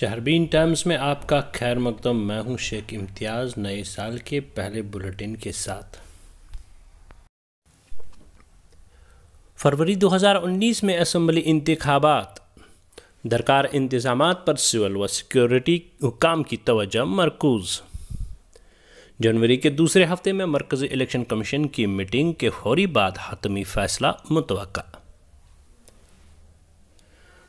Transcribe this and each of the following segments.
شہربین Times میں آپ کا خیر مقدم، میں ہوں شیخ امتیاز، نئے سال کے پہلے بلیٹن کے ساتھ۔ فروری 2019 میں اسمبلی انتخابات، درکار انتظامات پر سول و سیکورٹی حکام کی توجہ مرکوز۔ جنوری کے دوسرے ہفتے میں مرکزی الیکشن کمیشن کی میٹنگ کے فوری بعد حتمی فیصلہ متوقع۔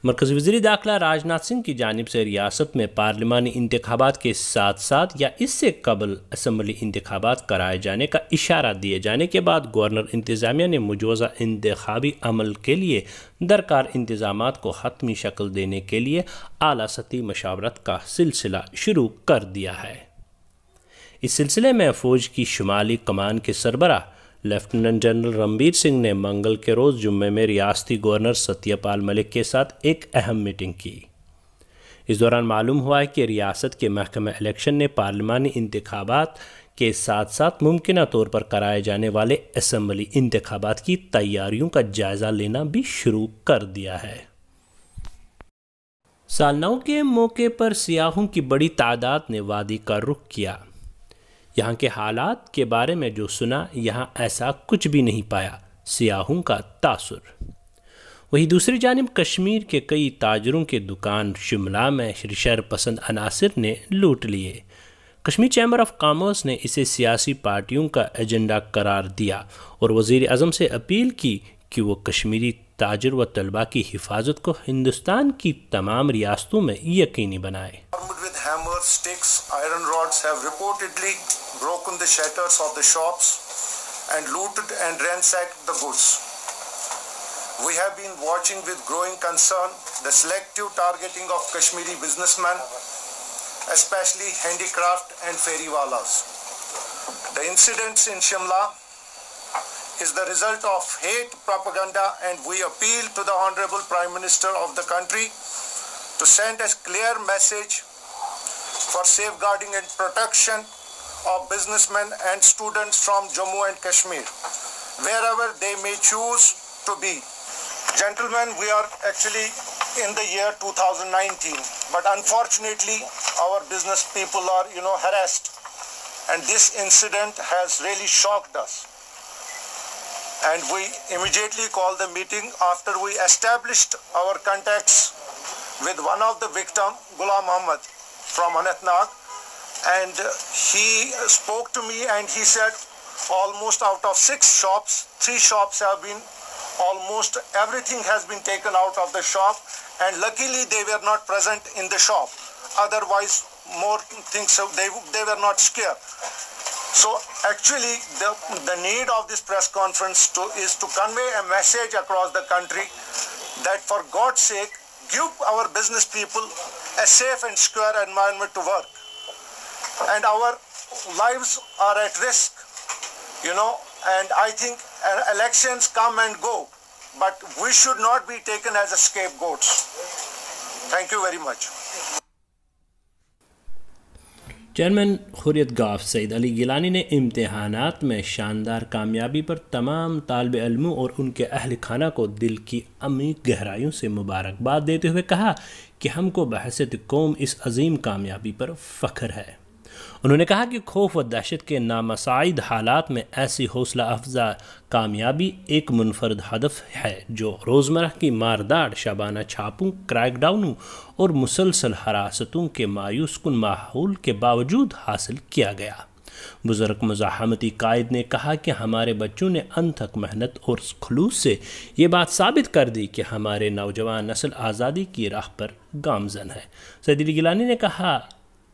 مرکزی وزیر داخلہ راج ناتھ سنگھ کی جانب سے ریاست میں پارلیمانی انتخابات کے ساتھ ساتھ یا اس سے قبل اسمبلی انتخابات کرائے جانے کا اشارہ دیے جانے کے بعد گورنر انتظامیہ نے مجوزہ انتخابی عمل کے لیے درکار انتظامات کو حتمی شکل دینے کے لیے اعلیٰ سطحی مشاورت کا سلسلہ شروع کر دیا ہے۔ اس سلسلے میں فوج کی شمالی کمان کے سربراہ لیفٹیننٹ جنرل رنبیر سنگھ نے منگل کے روز جمعے میں ریاستی گورنر ستیہ پال ملک کے ساتھ ایک اہم میٹنگ کی۔ اس دوران معلوم ہوا ہے کہ ریاست کے محکمہ الیکشن نے پارلیمانی انتخابات کے ساتھ ساتھ ممکنہ طور پر کرائے جانے والے اسمبلی انتخابات کی تیاریوں کا جائزہ لینا بھی شروع کر دیا ہے۔ سال نو کے موقع پر سیاحوں کی بڑی تعداد نے وادی کا رخ کیا۔ یہاں کے حالات کے بارے میں جو سنا، یہاں ایسا کچھ بھی نہیں پایا، سیاحوں کا تاثر۔ وہیں دوسری جانب کشمیر کے کئی تاجروں کے دکان شملہ میں شر پسند عناصر نے لوٹ لیے۔ کشمیر چیمبر آف کامرس نے اسے سیاسی پارٹیوں کا ایجنڈا قرار دیا اور وزیر اعظم سے اپیل کی کہ وہ کشمیری تاجر و طلباء کی حفاظت کو ہندوستان کی تمام ریاستوں میں یقینی بنائے۔ Sticks, iron rods have reportedly broken the shutters of the shops and looted and ransacked the goods. We have been watching with growing concern the selective targeting of Kashmiri businessmen, especially handicraft and feriwalas. The incidents in Shimla is the result of hate propaganda, and we appeal to the Honorable Prime Minister of the country to send a clear message for safeguarding and protection of businessmen and students from Jammu and Kashmir, wherever they may choose to be. Gentlemen, we are actually in the year 2019, but unfortunately our business people are, harassed, and this incident has really shocked us. And we immediately called the meeting after we established our contacts with one of the victims, Ghulam Muhammad, from Anantnag, and he spoke to me and he said almost out of 6 shops, 3 shops have been, almost everything has been taken out of the shop, and luckily they were not present in the shop, otherwise more things they were not scared. So actually the need of this press conference is to convey a message across the country that for God's sake give our business people a safe and secure environment to work, and our lives are at risk, and I think elections come and go, but we should not be taken as a scapegoats. Thank you very much. Chairman Hurriyat گاف سعید علی گیلانی نے امتحانات میں شاندار کامیابی پر تمام طالب علموں اور ان کے اہل خانہ کو دل کی عمیق گہرائیوں سے مبارکباد دیتے ہوئے کہا کہ ہم کو بحیثیت قوم اس عظیم کامیابی پر فخر ہے۔ انہوں نے کہا کہ خوف و دہشت کے نامساعد حالات میں ایسی حوصلہ افزا کامیابی ایک منفرد ہدف ہے جو روزمرہ کی مارداڑ شبانہ چھاپوں، کریک ڈاؤنوں اور مسلسل حراستوں کے مایوس کن ماحول کے باوجود حاصل کیا گیا۔ بزرگ مزاحمتی قائد نے کہا کہ ہمارے بچوں نے انتھک محنت اور خلوص سے یہ بات ثابت کر دی کہ ہمارے نوجوان نسل آزادی کی راہ پر گامزن ہے۔ سعید علی گیلانی نے کہا،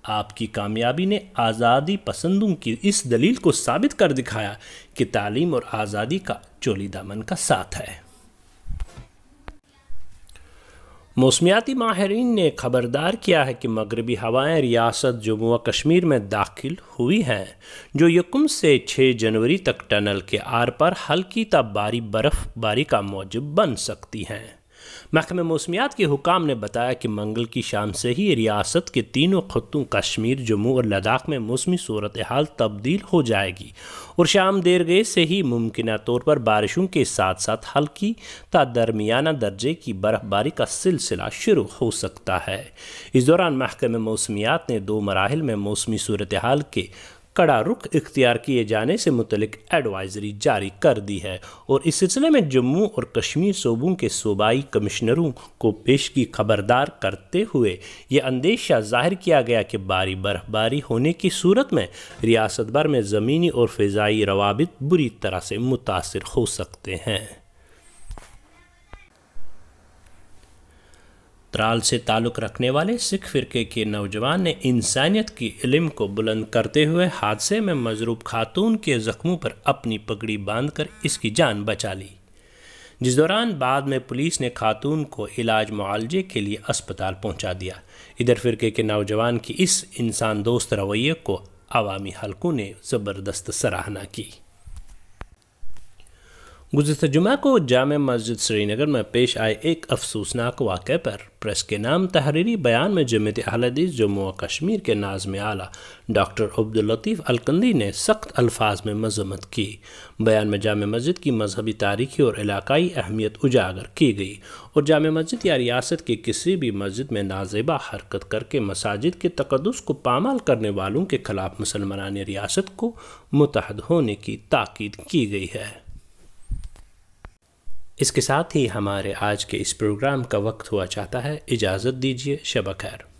آپ کی کامیابی نے آزادی پسندوں کی اس دلیل کو ثابت کر دکھایا کہ تعلیم اور آزادی کا چولی دامن کا ساتھ ہے۔ موسمیاتی ماہرین نے خبردار کیا ہے کہ مغربی ہوائیں ریاست جموں و کشمیر میں داخل ہوئی ہیں، جو 1 سے 6 جنوری تک ٹنل کے آر پر ہلکی تا باری برف باری کا موجب بن سکتی ہیں۔ محکمہ موسمیات کے حکام نے بتایا کہ منگل کی شام سے ہی ریاست کے تینوں خطوں کشمیر، جموں اور لداخ میں موسمی صورتحال تبدیل ہو جائے گی اور شام دیر گئے سے ہی ممکنہ طور پر بارشوں کے ساتھ ساتھ ہلکی تا درمیانہ درجے کی برف باری کا سلسلہ شروع ہو سکتا ہے۔ اس دوران محکمہ موسمیات نے 2 مراحل میں موسمی صورتحال کے کڑا رخ اختیار کیے جانے سے متعلق ایڈوائزری جاری کر دی ہے اور اس سلسلے میں جموں اور کشمیر صوبوں کے صوبائی کمشنروں کو پیشگی خبردار کرتے ہوئے یہ اندیشہ ظاہر کیا گیا کہ بھاری برف باری ہونے کی صورت میں ریاست بھر میں زمینی اور فضائی روابط بری طرح سے متاثر ہو سکتے ہیں۔ ترال سے تعلق رکھنے والے سکھ فرقے کے نوجوان نے انسانیت کی علم کو بلند کرتے ہوئے حادثے میں مضروب خاتون کے زخموں پر اپنی پگڑی باندھ کر اس کی جان بچا لی، جس دوران بعد میں پولیس نے خاتون کو علاج معالجے کے لیے اسپتال پہنچا دیا۔ ادھر فرقے کے نوجوان کی اس انسان دوست رویے کو عوامی حلقوں نے زبردست سراہنا کی۔ گزشتہ جمعہ کو جامع مسجد سری نگر میں پیش آئے ایک افسوسناک واقعے پر پریس کے نام تحریری بیان میں جمعیت اہل حدیث جموں و کشمیر کے ناظم اعلیٰ ڈاکٹر عبداللطیف الکندی نے سخت الفاظ میں مذمت کی۔ بیان میں جامع مسجد کی مذہبی تاریخی اور علاقائی اہمیت اجاگر کی گئی اور جامع مسجد یا ریاست کی کسی بھی مسجد میں نازیبہ حرکت کر کے مساجد کے تقدس کو پامال کرنے والوں کے خلاف مسلمانان ریاست کو متحد ہونے کی تاکید کی گئی ہے۔ اس کے ساتھ ہی ہمارے آج کے اس پروگرام کا وقت ہوا چاہتا ہے۔ اجازت دیجیے، شب خیر۔